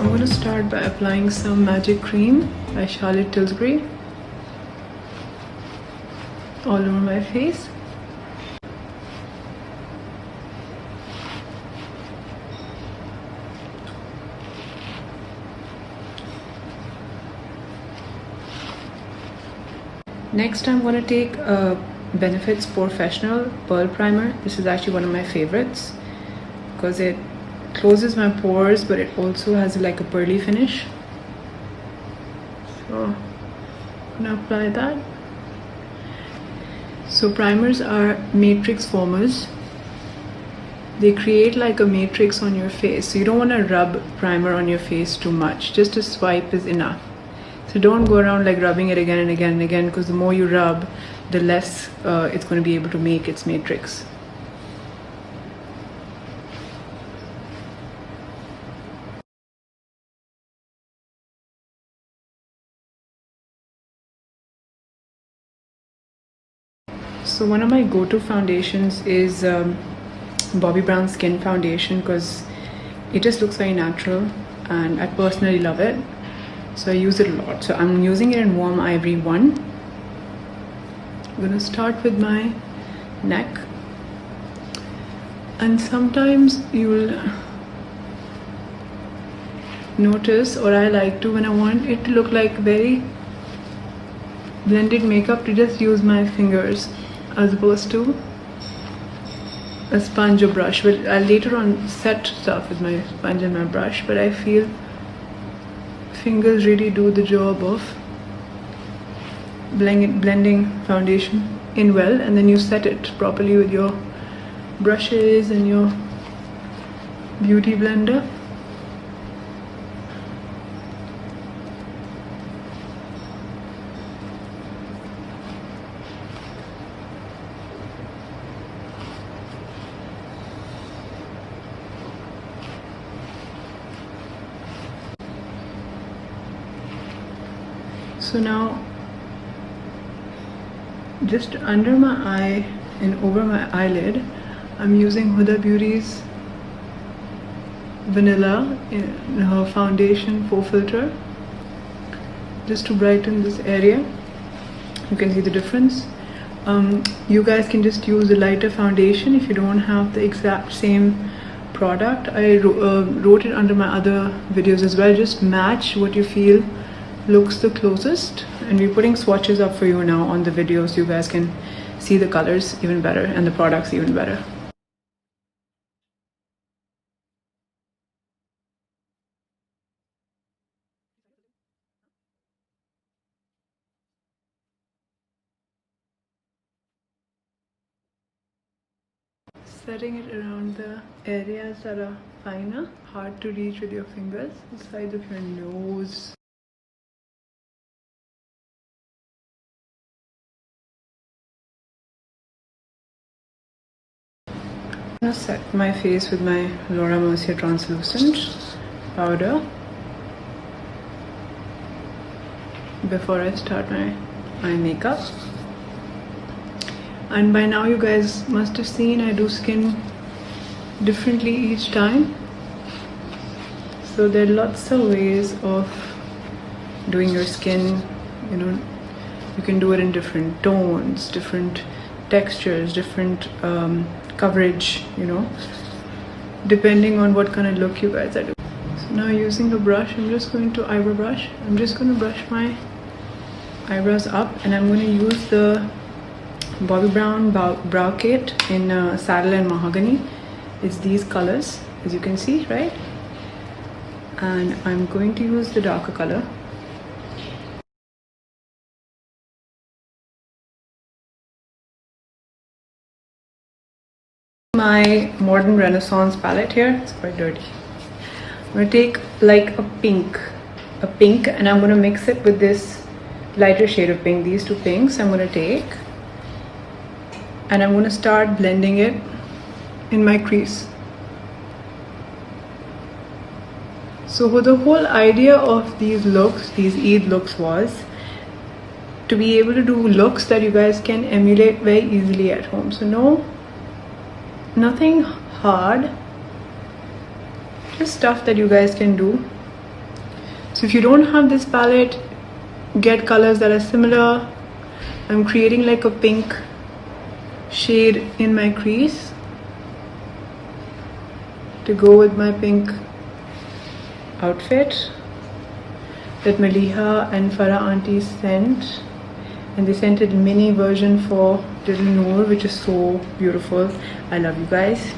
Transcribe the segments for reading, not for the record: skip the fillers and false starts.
I'm going to start by applying some Magic Cream by Charlotte Tilbury all over my face. Next, I'm going to take Benefit's Professional Pearl Primer. This is actually one of my favorites because it closes my pores, but it also has like a pearly finish. So I'm going to apply that. So primers are matrix formers. They create like a matrix on your face. So you don't want to rub primer on your face too much. Just a swipe is enough. So don't go around like rubbing it again and again and again, because the more you rub, the less it's going to be able to make its matrix. So one of my go-to foundations is Bobbi Brown Skin Foundation, because it just looks very natural and I personally love it. So I use it a lot. So I'm using it in Warm Ivory 1. I'm gonna start with my neck. And sometimes you'll notice, or I like to, when I want it to look like very blended makeup, to just use my fingers as opposed to a sponge or brush. But I'll later on set stuff with my sponge and my brush, but I feel fingers really do the job of blending foundation in well, and then you set it properly with your brushes and your beauty blender. So now, just under my eye and over my eyelid, I'm using Huda Beauty's Vanilla in her foundation faux filter, just to brighten this area. You can see the difference. You guys can just use a lighter foundation if you don't have the exact same product. I wrote it under my other videos as well. Just match what you feel looks the closest, and we're putting swatches up for you now on the video so you guys can see the colors even better and the products even better. Setting it around the areas that are finer, hard to reach with your fingers, the sides of your nose. I'm gonna set my face with my Laura Mercier translucent powder before I start my makeup. And by now you guys must have seen I do skin differently each time. So there are lots of ways of doing your skin. You know, you can do it in different tones, different textures, different coverage, you know, depending on what kind of look you guys are doing. So now, using a brush, I'm just going to eyebrow brush. I'm just going to brush my eyebrows up, and I'm going to use the Bobbi Brown Brow Kit in Saddle and Mahogany. It's these colors, as you can see, right? And I'm going to use the darker color. My Modern Renaissance palette here, it's quite dirty. I'm going to take like a pink, and I'm going to mix it with this lighter shade of pink. These two pinks I'm going to take, and I'm going to start blending it in my crease. So the whole idea of these looks, these Eid looks, was to be able to do looks that you guys can emulate very easily at home. So nothing hard, just stuff that you guys can do So if you don't have this palette, get colors that are similar. I'm creating like a pink shade in my crease to go with my pink outfit that Maliha and Farah auntie sent, and they sent a mini version for little Noor, which is so beautiful. I love you guys.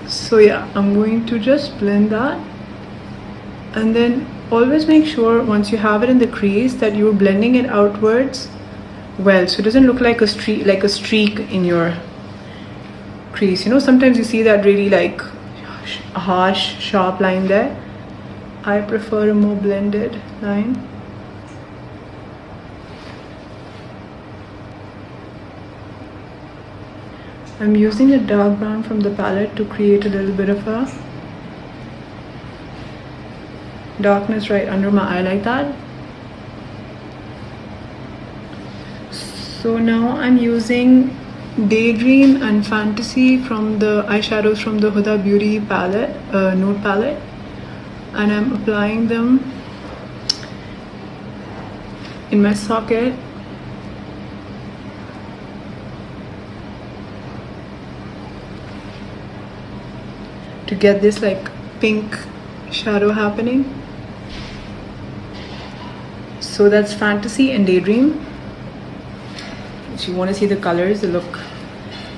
So yeah, I'm going to just blend that, and then always make sure once you have it in the crease that you're blending it outwards well, so it doesn't look like a streak in your crease. You know, sometimes you see that really like harsh sharp line there. I prefer a more blended line. I'm using a dark brown from the palette to create a little bit of a darkness right under my eye like that. So now I'm using Daydream and Fantasy from the eyeshadows from the Huda Beauty palette, nude palette, and I'm applying them in my socket. To get this like pink shadow happening. So that's Fantasy and Daydream. If you want to see the colors, they look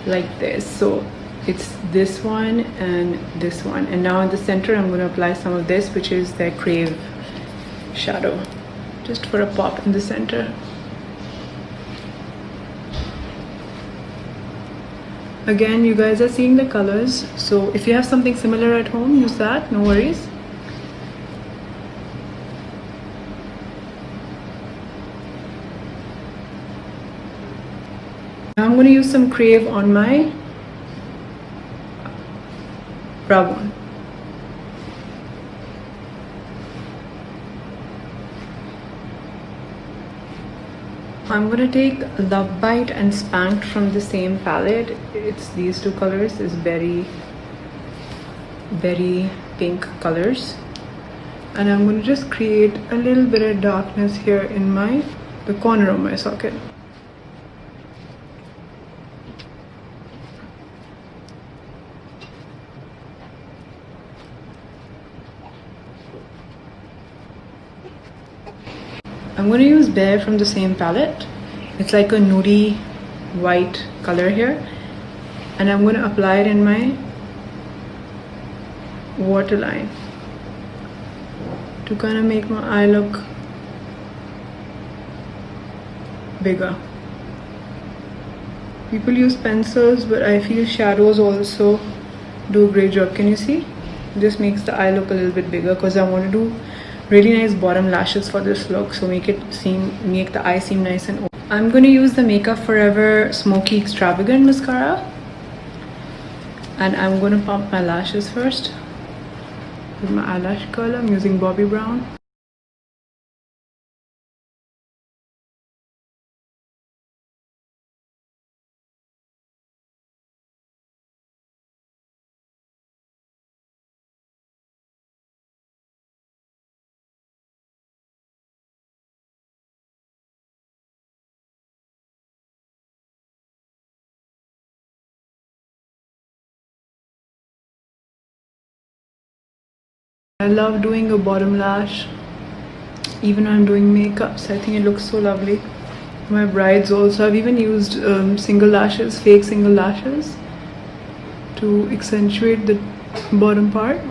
like this. So it's this one and this one, and now in the center I'm going to apply some of this, which is their Crave shadow, just for a pop in the center. Again, you guys are seeing the colors, so if you have something similar at home, use that, no worries. Now I'm going to use some Crave on my brow bone. I'm going to take Love Bite and Spanked from the same palette. It's these two colors, is berry pink colors, and I'm going to just create a little bit of darkness here in the corner of my socket. I'm going to use Bear from the same palette. It's like a nudie white color here, and I'm going to apply it in my waterline to kind of make my eye look bigger. People use pencils, but I feel shadows also do a great job. Can you see? This makes the eye look a little bit bigger because I want to do really nice bottom lashes for this look, so make the eye seem nice and open. I'm going to use the Makeup Forever Smoky Extravagant mascara, and I'm going to pump my lashes first with my eyelash curler. I'm using Bobbi Brown. I love doing a bottom lash even when I'm doing makeups. I think it looks so lovely. My brides also, I've even used single lashes, fake single lashes, to accentuate the bottom part.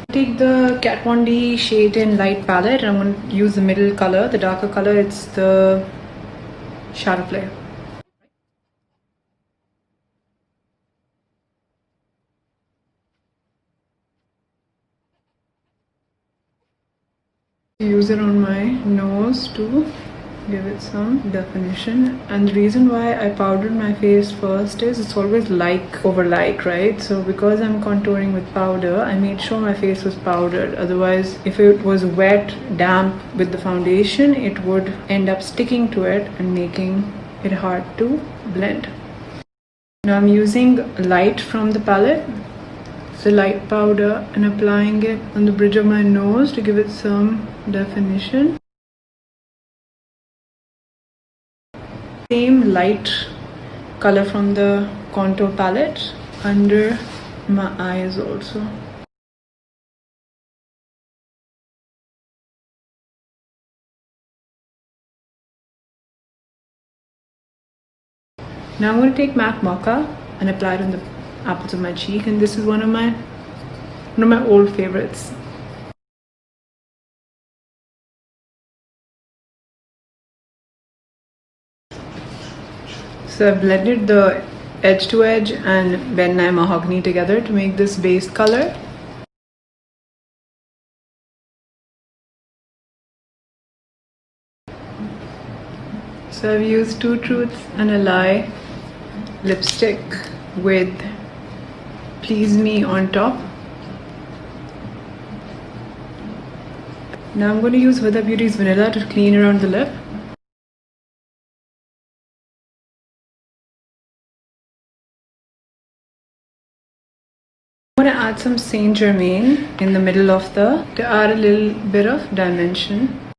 Take the Kat Von D Shade in Light palette, and I'm going to use the middle color, the darker color. It's the Shadow Play. Use it on my nose to give it some definition. And the reason why I powdered my face first is it's always like over like, right? So because I'm contouring with powder, I made sure my face was powdered. Otherwise, if it was wet, damp with the foundation, it would end up sticking to it and making it hard to blend. Now I'm using light from the palette. the light powder and applying it on the bridge of my nose to give it some definition. Same light color from the contour palette under my eyes also. Now I'm going to take MAC Mocha and apply it on the apples of my cheek, and this is one of my old favorites. So I've blended the edge to edge and Ben Nye mahogany together to make this base color. So I've used Two Truths and a Lie lipstick with Please Me on top. Now I'm going to use Huda Beauty's Vanilla to clean around the lip. I'm going to add some Saint Germain in the middle of to add a little bit of dimension.